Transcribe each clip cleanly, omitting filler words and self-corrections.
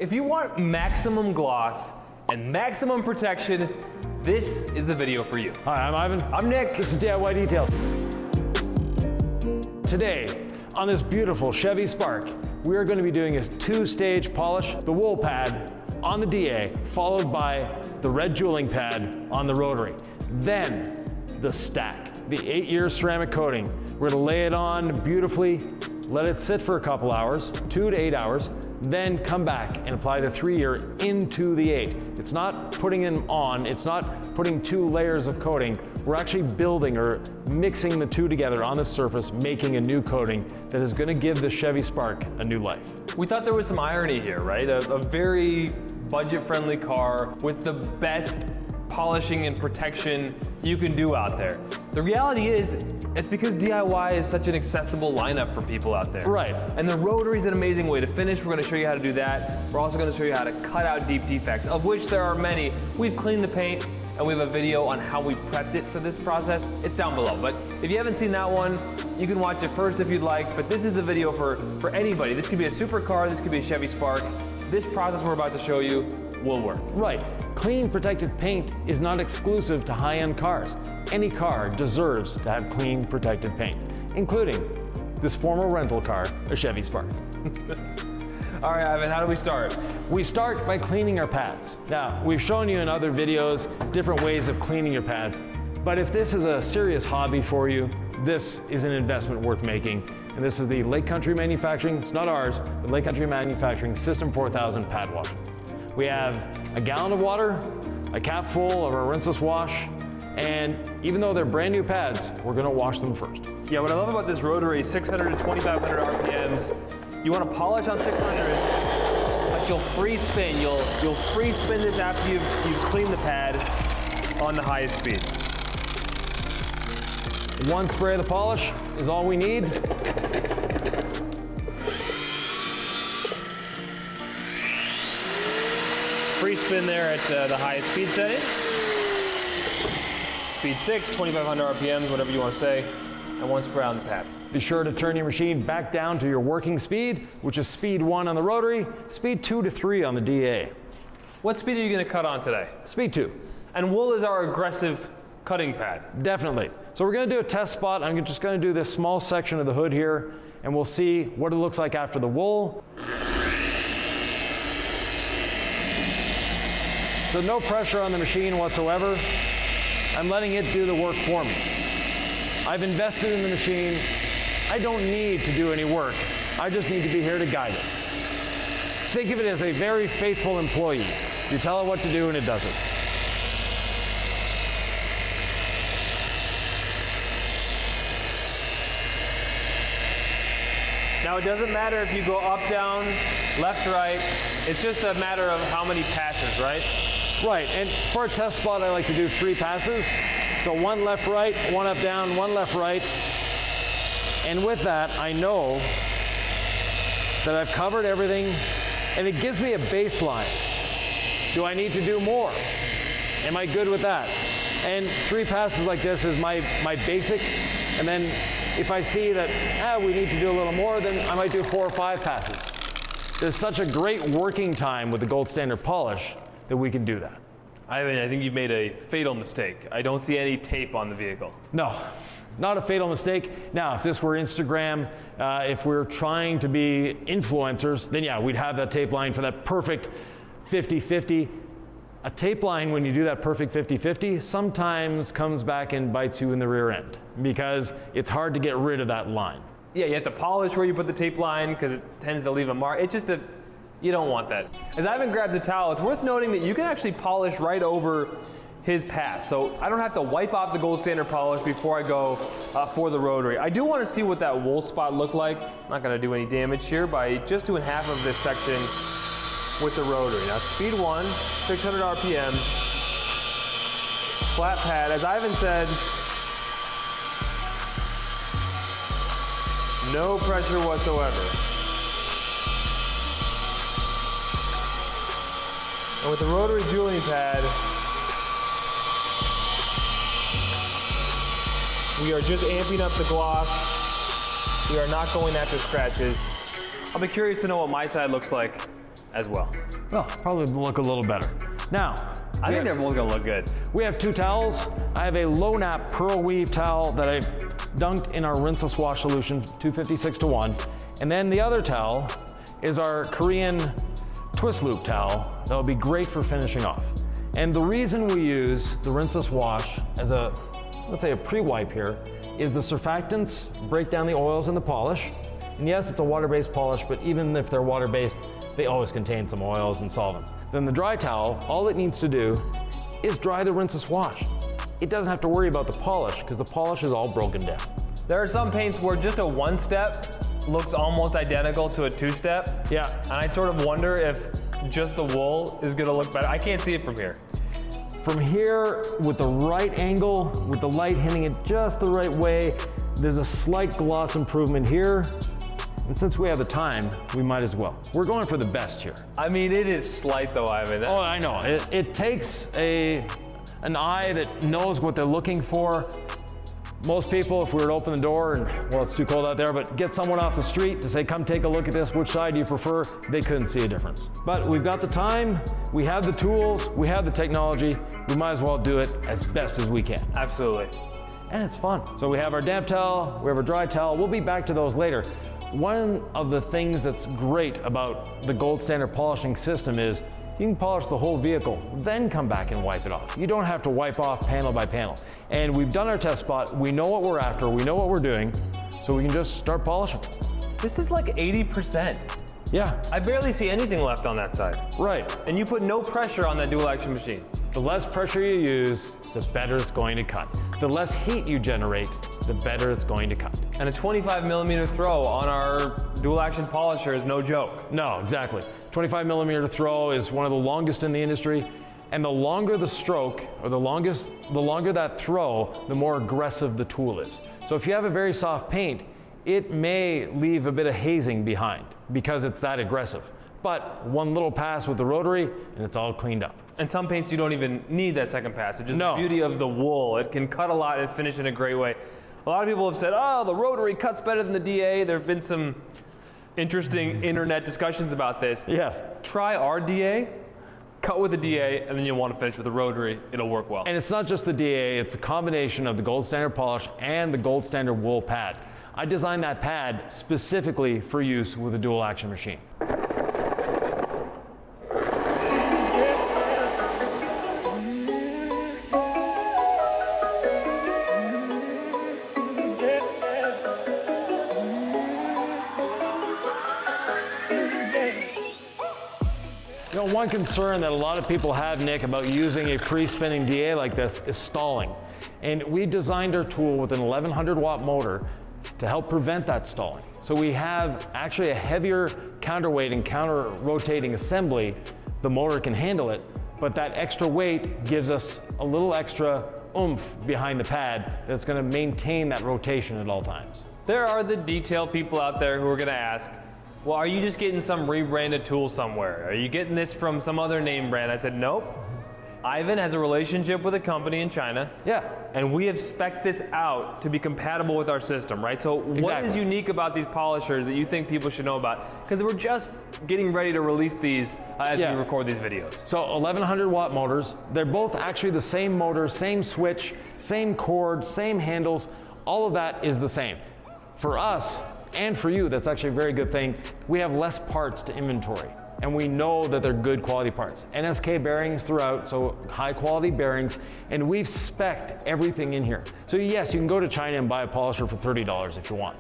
If you want maximum gloss and maximum protection, this is the video for you. Hi, I'm Ivan. I'm Nick. This is DIY Detail. Today, on this beautiful Chevy Spark, we are going to be doing a two-stage polish, the wool pad on the DA, followed by the red jeweling pad on the Rotary. Then, the stack, the 8-year ceramic coating. We're going to lay it on beautifully, let it sit for a couple hours, 2 to 8 hours, then come back and apply the 3-year into the 8. It's not putting them on, it's not putting 2 layers of coating. We're actually building or mixing the 2 together on the surface, making a new coating that is going to give the Chevy Spark a new life. We thought there was some irony here, right? A very budget-friendly car with the best polishing and protection you can do out there. The reality is, it's because DIY is such an accessible lineup for people out there. Right. And the Rotary is an amazing way to finish. We're going to show you how to do that. We're also going to show you how to cut out deep defects, of which there are many. We've cleaned the paint, and we have a video on how we prepped it for this process. It's down below, but if you haven't seen that one, you can watch it first if you'd like, but this is the video for anybody. This could be a supercar, this could be a Chevy Spark. This process we're about to show you will work. Right. Clean protected paint is not exclusive to high-end cars. Any car deserves to have clean protected paint, including this former rental car, a Chevy Spark. All right, Ivan, how do we start? We start by cleaning our pads. Now, we've shown you in other videos different ways of cleaning your pads, but if this is a serious hobby for you, this is an investment worth making. And this is the Lake Country Manufacturing, it's not ours, but Lake Country Manufacturing System 4000 pad washer. We have a gallon of water, a cap full of our rinseless wash, and even though they're brand new pads, we're gonna wash them first. Yeah, what I love about this Rotary, 600 to 2,500 RPMs, you wanna polish on 600, but you'll free spin. You'll free spin this after you've cleaned the pad on the highest speed. One spray of the polish is all we need. Free spin there at the highest speed setting. Speed 6, 2,500 RPMs, whatever you want to say, and one spray on the pad. Be sure to turn your machine back down to your working speed, which is speed 1 on the Rotary, speed 2 to 3 on the DA. What speed are you going to cut on today? Speed 2. And wool is our aggressive cutting pad. Definitely. So we're going to do a test spot. I'm just going to do this small section of the hood here, and we'll see what it looks like after the wool. So no pressure on the machine whatsoever. I'm letting it do the work for me. I've invested in the machine. I don't need to do any work. I just need to be here to guide it. Think of it as a very faithful employee. You tell it what to do and it does it. Now it doesn't matter if you go up, down, left, right. It's just a matter of how many passes, right? Right, and for a test spot, I like to do 3 passes. So 1 left, right, 1 up, down, 1 left, right. And with that, I know that I've covered everything, and it gives me a baseline. Do I need to do more? Am I good with that? And 3 passes like this is my basic, and then if I see that we need to do a little more, then I might do 4 or 5 passes. There's such a great working time with the gold standard polish that we can do that. I think you've made a fatal mistake. I don't see any tape on the vehicle. No, not a fatal mistake. Now, if this were Instagram, if we're trying to be influencers, then yeah, we'd have that tape line for that perfect 50-50. A tape line, when you do that perfect 50-50, sometimes comes back and bites you in the rear end because it's hard to get rid of that line. Yeah, you have to polish where you put the tape line because it tends to leave a mark. It's just you don't want that. As Ivan grabs a towel, it's worth noting that you can actually polish right over his pass. So I don't have to wipe off the gold standard polish before I go for the Rotary. I do want to see what that wool spot looked like. I'm not going to do any damage here by just doing half of this section with the Rotary. Now speed 1, 600 RPMs, flat pad. As Ivan said, no pressure whatsoever. And with the Rotary jeweling pad, we are just amping up the gloss. We are not going after scratches. I'll be curious to know what my side looks like as well. Well, probably look a little better. Now, I think they're both gonna look good. we have 2 towels. I have a low nap pearl weave towel that I've dunked in our rinseless wash solution, 256:1. And then the other towel is our Korean twist loop towel that will be great for finishing off. And the reason we use the rinseless wash as a, let's say a pre-wipe here, is the surfactants break down the oils in the polish. And yes, it's a water-based polish, but even if they're water-based, they always contain some oils and solvents. Then the dry towel, all it needs to do is dry the rinseless wash. It doesn't have to worry about the polish because the polish is all broken down. There are some paints where just a 1-step looks almost identical to a 2-step. Yeah. And I sort of wonder if just the wool is gonna look better. I can't see it from here. From here, with the right angle, with the light hitting it just the right way, there's a slight gloss improvement here. And since we have the time, we might as well. We're going for the best here. I mean, it is slight though, Yvan. Oh, I know. It takes an eye that knows what they're looking for. Most people, if we were to open the door and, well, it's too cold out there, but get someone off the street to say, come take a look at this, which side do you prefer? They couldn't see a difference. But we've got the time, we have the tools, we have the technology, we might as well do it as best as we can. Absolutely. And it's fun. So we have our damp towel, we have our dry towel, we'll be back to those later. One of the things that's great about the gold standard polishing system is you can polish the whole vehicle, then come back and wipe it off. You don't have to wipe off panel by panel. And we've done our test spot, we know what we're after, we know what we're doing, so we can just start polishing. This is like 80%. Yeah, I barely see anything left on that side. right. And you put no pressure on that dual action machine. The less pressure you use, the better it's going to cut. The less heat you generate, the better it's going to cut. And a 25mm throw on our dual action polisher is no joke. No, exactly. 25mm throw is one of the longest in the industry, and the longer the stroke, or the longer that throw, the more aggressive the tool is. So if you have a very soft paint, it may leave a bit of hazing behind because it's that aggressive. But one little pass with the rotary, and it's all cleaned up. And some paints you don't even need that second pass. It's just No. the beauty of the wool. It can cut a lot and finish in a great way. A lot of people have said, oh, the rotary cuts better than the DA. There have been some interesting internet discussions about this. Yes. Try our DA, cut with the DA, and then you'll want to finish with the rotary. It'll work well. And it's not just the DA, it's a combination of the gold standard polish and the gold standard wool pad. I designed that pad specifically for use with a dual action machine. You know, one concern that a lot of people have, Nick, about using a free-spinning DA like this is stalling. And we designed our tool with an 1100 watt motor to help prevent that stalling. So we have actually a heavier counterweight and counter rotating assembly. The motor can handle it, but that extra weight gives us a little extra oomph behind the pad that's gonna maintain that rotation at all times. There are the detail people out there who are going to ask, well, are you just getting some rebranded tool somewhere? Are you getting this from some other name brand? I said, nope. Yvan has a relationship with a company in China. Yeah. And we have spec'd this out to be compatible with our system, right? So what Exactly. is unique about these polishers that you think people should know about? Because we're just getting ready to release these as we record these videos. So 1100 watt motors, they're both actually the same motor, same switch, same cord, same handles, all of that is the same. For us, and for you, that's actually a very good thing, we have less parts to inventory. And we know that they're good quality parts. NSK bearings throughout, so high quality bearings, and we've spec'd everything in here. So yes, you can go to China and buy a polisher for $30 if you want.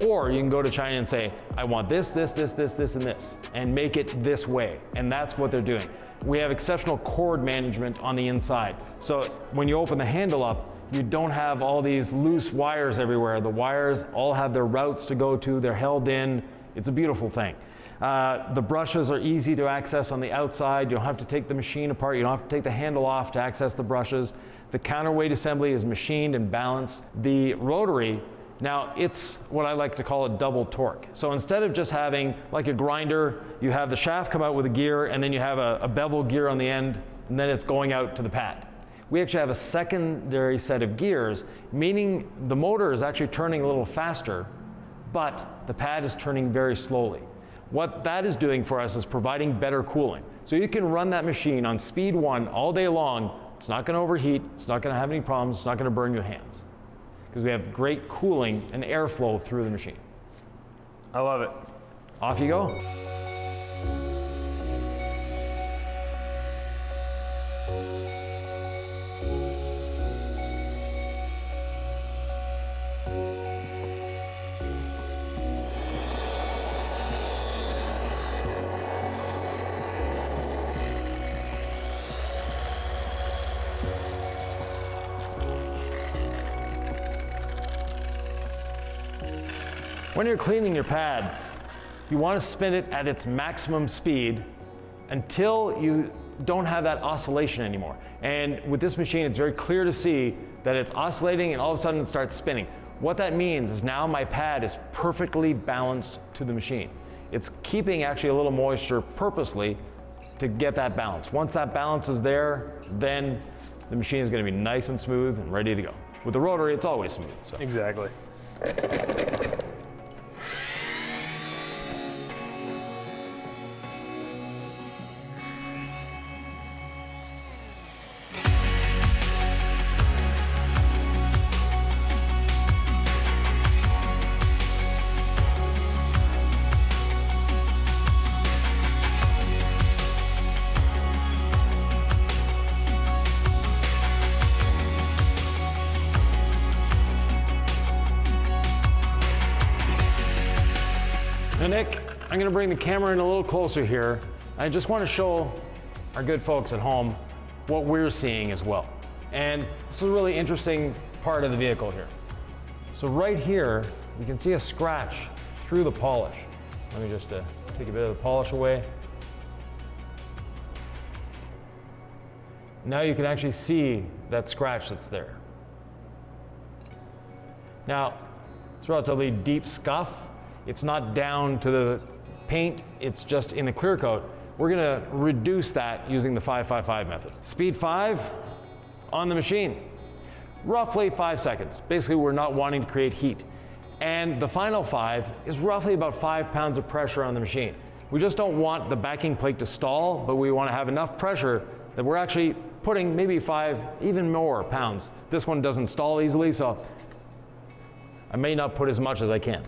Or you can go to China and say, I want this, this, this, this, this, and this, and make it this way. And that's what they're doing. We have exceptional cord management on the inside. So when you open the handle up, you don't have all these loose wires everywhere. The wires all have their routes to go to, they're held in. It's a beautiful thing. The brushes are easy to access on the outside. You don't have to take the machine apart. You don't have to take the handle off to access the brushes. The counterweight assembly is machined and balanced. The rotary, now it's what I like to call a double torque. So instead of just having like a grinder, you have the shaft come out with a gear and then you have a bevel gear on the end and then it's going out to the pad. We actually have a secondary set of gears, meaning the motor is actually turning a little faster, but the pad is turning very slowly. what that is doing for us is providing better cooling. So you can run that machine on speed 1 all day long. It's not going to overheat, it's not going to have any problems, it's not going to burn your hands. Because we have great cooling and airflow through the machine. I love it. Off you go. When you're cleaning your pad, you want to spin it at its maximum speed until you don't have that oscillation anymore. And with this machine, it's very clear to see that it's oscillating and all of a sudden it starts spinning. What that means is now my pad is perfectly balanced to the machine. It's keeping actually a little moisture purposely to get that balance. Once that balance is there, then the machine is going to be nice and smooth and ready to go. With the rotary, it's always smooth. So. Exactly. Now Nick, I'm going to bring the camera in a little closer here. I just want to show our good folks at home what we're seeing as well. And this is a really interesting part of the vehicle here. So right here, you can see a scratch through the polish. Let me just take a bit of the polish away. Now you can actually see that scratch that's there. Now, it's relatively deep scuff. It's not down to the paint, it's just in the clear coat. We're gonna reduce that using the 5-5-5 method. Speed 5 on the machine, roughly 5 seconds. Basically, we're not wanting to create heat. And the final 5 is roughly about 5 pounds of pressure on the machine. We just don't want the backing plate to stall, but we wanna have enough pressure that we're actually putting maybe 5, even more pounds. This one doesn't stall easily, so I may not put as much as I can.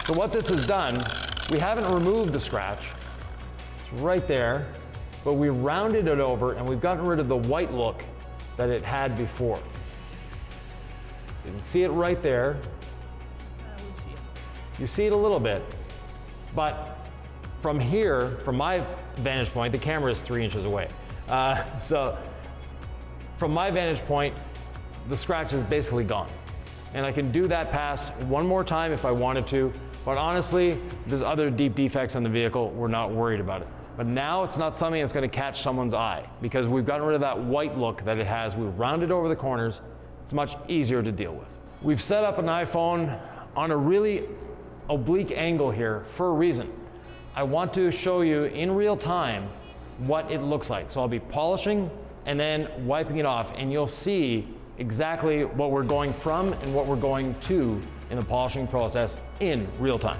So what this has done, we haven't removed the scratch. It's right there, but we rounded it over and we've gotten rid of the white look that it had before. So you can see it right there. You see it a little bit, but from here, from my vantage point, the camera is 3 inches away. So from my vantage point, the scratch is basically gone. And I can do that pass one more time if I wanted to. But honestly, there's other deep defects on the vehicle, we're not worried about it. But now it's not something that's going to catch someone's eye because we've gotten rid of that white look that it has. We've rounded over the corners. It's much easier to deal with. We've set up an iPhone on a really oblique angle here for a reason. I want to show you in real time what it looks like. So I'll be polishing and then wiping it off, and you'll see exactly what we're going from and what we're going to in the polishing process in real time.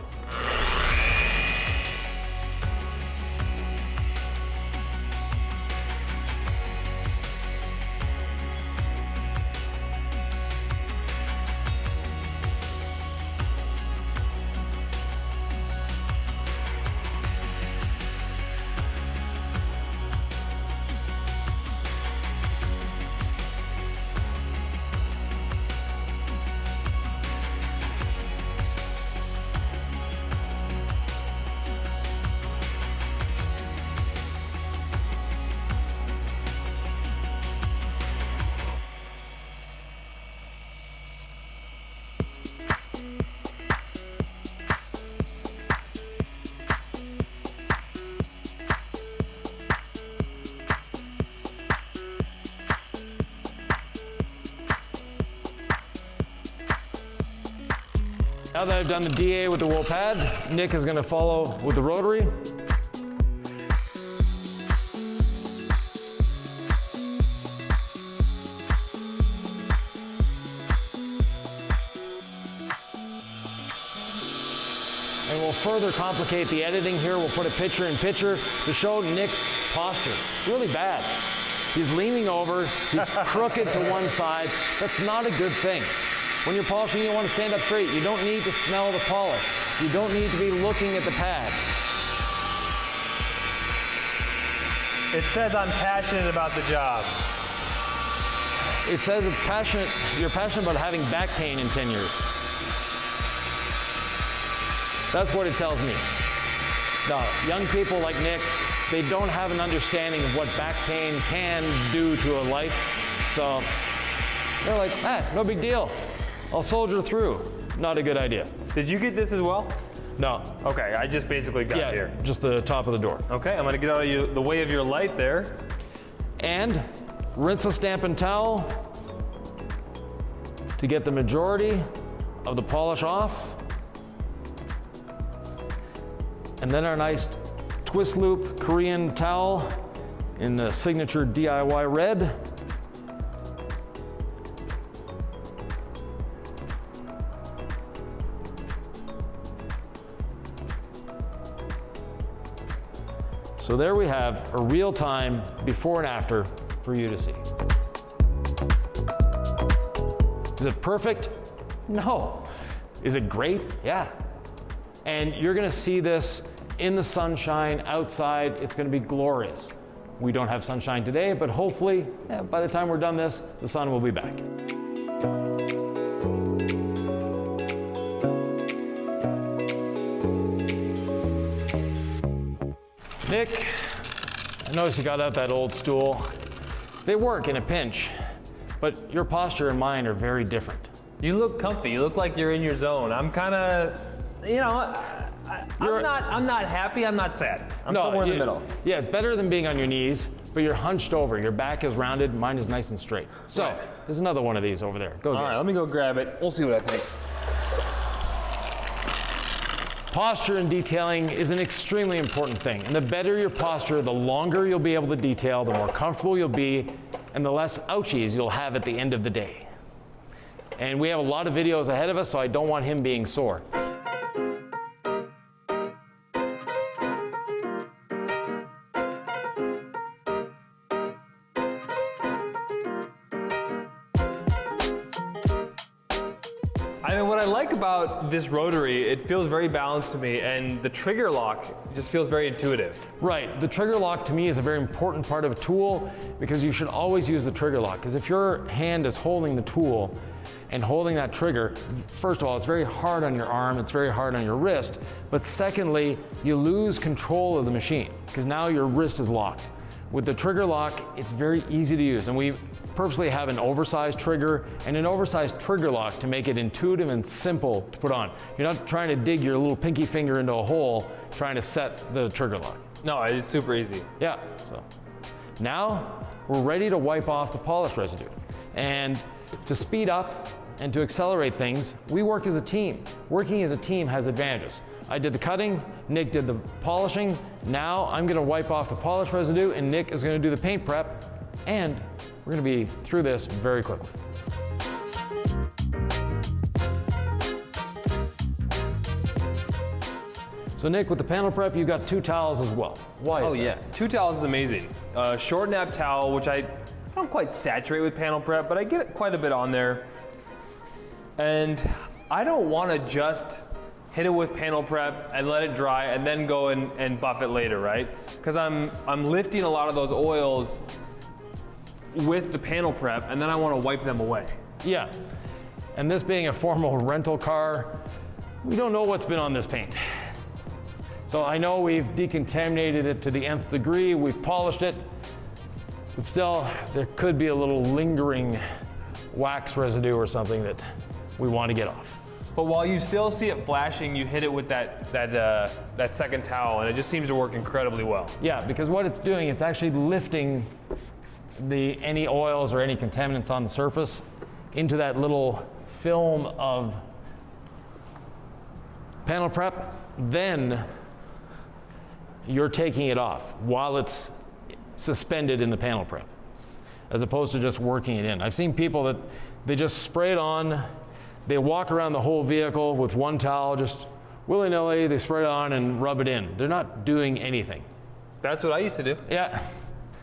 Now that I've done the DA with the wool pad, Nick is going to follow with the rotary. we'll further complicate the editing here. We'll put a picture in picture to show Nick's posture. It's really bad. He's leaning over, he's crooked to one side. That's not a good thing. When you're polishing, you want to stand up straight. You don't need to smell the polish. You don't need to be looking at the pad. It says I'm passionate about the job. It says it's passionate, you're passionate about having back pain in 10 years. That's what it tells me. Now, young people like Nick, they don't have an understanding of what back pain can do to a life. So they're like, no big deal. I'll soldier through. Not a good idea. Did you get this as well? No. Okay, I just basically got here. Just the top of the door. Okay, I'm gonna get out of the way of your light there. And rinse a Stampin' towel to get the majority of the polish off. And then our nice twist loop Korean towel in the signature DIY red. So there we have a real-time before and after for you to see. Is it perfect? No. Is it great? Yeah. And you're gonna see this in the sunshine outside. It's gonna be glorious. We don't have sunshine today, but hopefully, by the time we're done this, the sun will be back. Nick, I noticed you got out that old stool. They work in a pinch, but your posture and mine are very different. You look comfy. You look like you're in your zone. I'm kind of, you know, I'm not happy. I'm not sad. I'm somewhere in the middle. Yeah, it's better than being on your knees, but you're hunched over. Your back is rounded. Mine is nice and straight. So right. There's another one of these over there. Go. All right, let me go grab it. We'll see what I think. Posture and detailing is an extremely important thing. And the better your posture, the longer you'll be able to detail, the more comfortable you'll be, and the less ouchies you'll have at the end of the day. And we have a lot of videos ahead of us, so I don't want him being sore. I mean, what I like about this Rotary, it feels very balanced to me, and the trigger lock just feels very intuitive. Right, the trigger lock to me is a very important part of a tool because you should always use the trigger lock. Because if your hand is holding the tool and holding that trigger, first of all, it's very hard on your arm, it's very hard on your wrist, but secondly, you lose control of the machine because now your wrist is locked. With the trigger lock, it's very easy to use, and we purposely have an oversized trigger and an oversized trigger lock to make it intuitive and simple to put on. You're not trying to dig your little pinky finger into a hole trying to set the trigger lock. No, it's super easy. Yeah, so now we're ready to wipe off the polish residue. And to speed up and to accelerate things, we work as a team. Working as a team has advantages. I did the cutting, Nick did the polishing. Now I'm gonna wipe off the polish residue and Nick is gonna do the paint prep, and we're gonna be through this very quickly. So Nick, with the panel prep, you've got 2 towels as well. Why is that? Yeah, 2 towels is amazing. Short nap towel, which I don't quite saturate with panel prep, but I get quite a bit on there. And I don't wanna just hit it with panel prep and let it dry and then go and buff it later, right? Because I'm lifting a lot of those oils with the panel prep, and then I want to wipe them away. Yeah, and this being a formal rental car, we don't know what's been on this paint. So I know we've decontaminated it to the nth degree, we've polished it, but still there could be a little lingering wax residue or something that we want to get off. But while you still see it flashing, you hit it with that second towel, and it just seems to work incredibly well. Yeah, because what it's doing, it's actually lifting any oils or any contaminants on the surface into that little film of panel prep. Then you're taking it off while it's suspended in the panel prep, as opposed to just working it in. I've seen people that they just spray it on, they walk around the whole vehicle with one towel, just willy-nilly, they spray it on and rub it in. They're not doing anything. That's what I used to do. Yeah.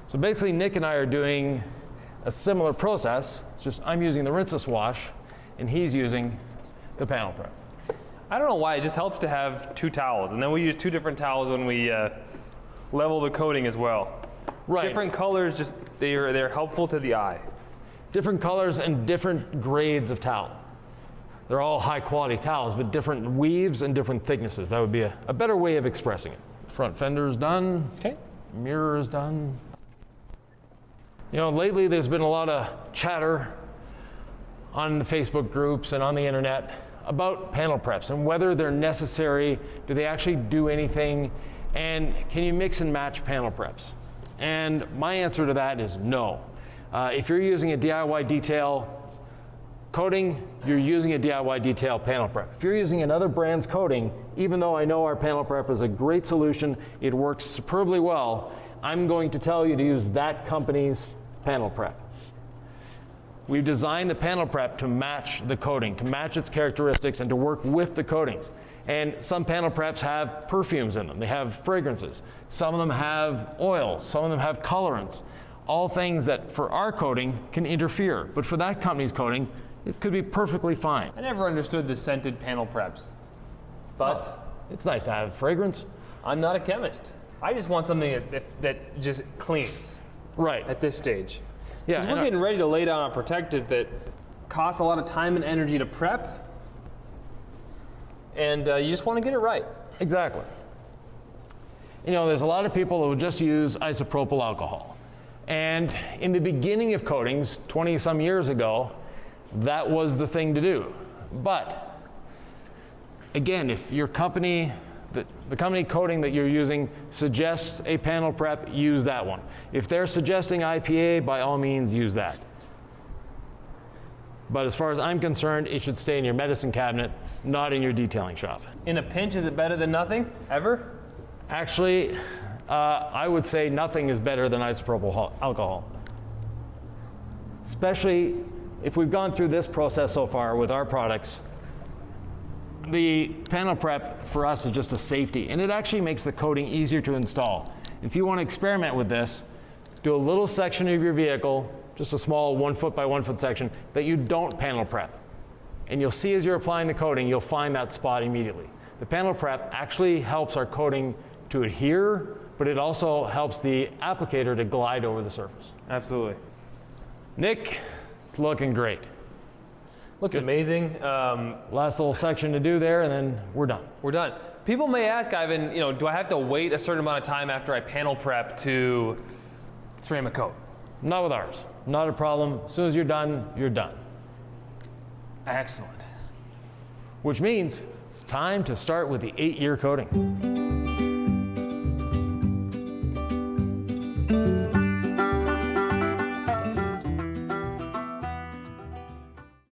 So basically, Nick and I are doing a similar process. It's just I'm using the rinseless wash, and he's using the panel prep. I don't know why, it just helps to have two towels. And then we use two different towels when we level the coating as well. Right. Different colors, just they're helpful to the eye. Different colors and different grades of towel. They're all high quality towels, but different weaves and different thicknesses. That would be a better way of expressing it. Front fender is done. Okay. Mirror is done. You know, lately there's been a lot of chatter on the Facebook groups and on the internet about panel preps and whether they're necessary, do they actually do anything, and can you mix and match panel preps? And my answer to that is no. If you're using a DIY detail coating, you're using a DIY detail panel prep. If you're using another brand's coating, even though I know our panel prep is a great solution, it works superbly well, I'm going to tell you to use that company's panel prep. We've designed the panel prep to match the coating, to match its characteristics and to work with the coatings. And some panel preps have perfumes in them. They have fragrances. Some of them have oils. Some of them have colorants. All things that for our coating can interfere. But for that company's coating, it could be perfectly fine. I never understood the scented panel preps, but Well, it's nice to have fragrance. I'm not a chemist. I just want something that just cleans Right. at this stage. Yeah. Because we're getting ready to lay down a protectant that costs a lot of time and energy to prep, and you just want to get it right. Exactly. You know, there's a lot of people who just use isopropyl alcohol. And in the beginning of coatings, 20 some years ago, that was the thing to do. But again, if your company, the company coating that you're using suggests a panel prep, use that one. If they're suggesting IPA, by all means use that. But as far as I'm concerned, it should stay in your medicine cabinet, not in your detailing shop. In a pinch, is it better than nothing, ever? Actually, I would say nothing is better than isopropyl alcohol. Especially if we've gone through this process so far with our products, the panel prep for us is just a safety, and it actually makes the coating easier to install. If you want to experiment with this, do a little section of your vehicle, just a small 1 foot by 1 foot section that you don't panel prep. And you'll see as you're applying the coating, you'll find that spot immediately. The panel prep actually helps our coating to adhere, but it also helps the applicator to glide over the surface. Absolutely. Nick, it's looking great. Looks amazing. Last little section to do there, and then we're done. We're done. People may ask, Yvan, do I have to wait a certain amount of time after I panel prep to ceramic coat? Not with ours. Not a problem. As soon as you're done, you're done. Excellent. Which means it's time to start with the 8-year coating.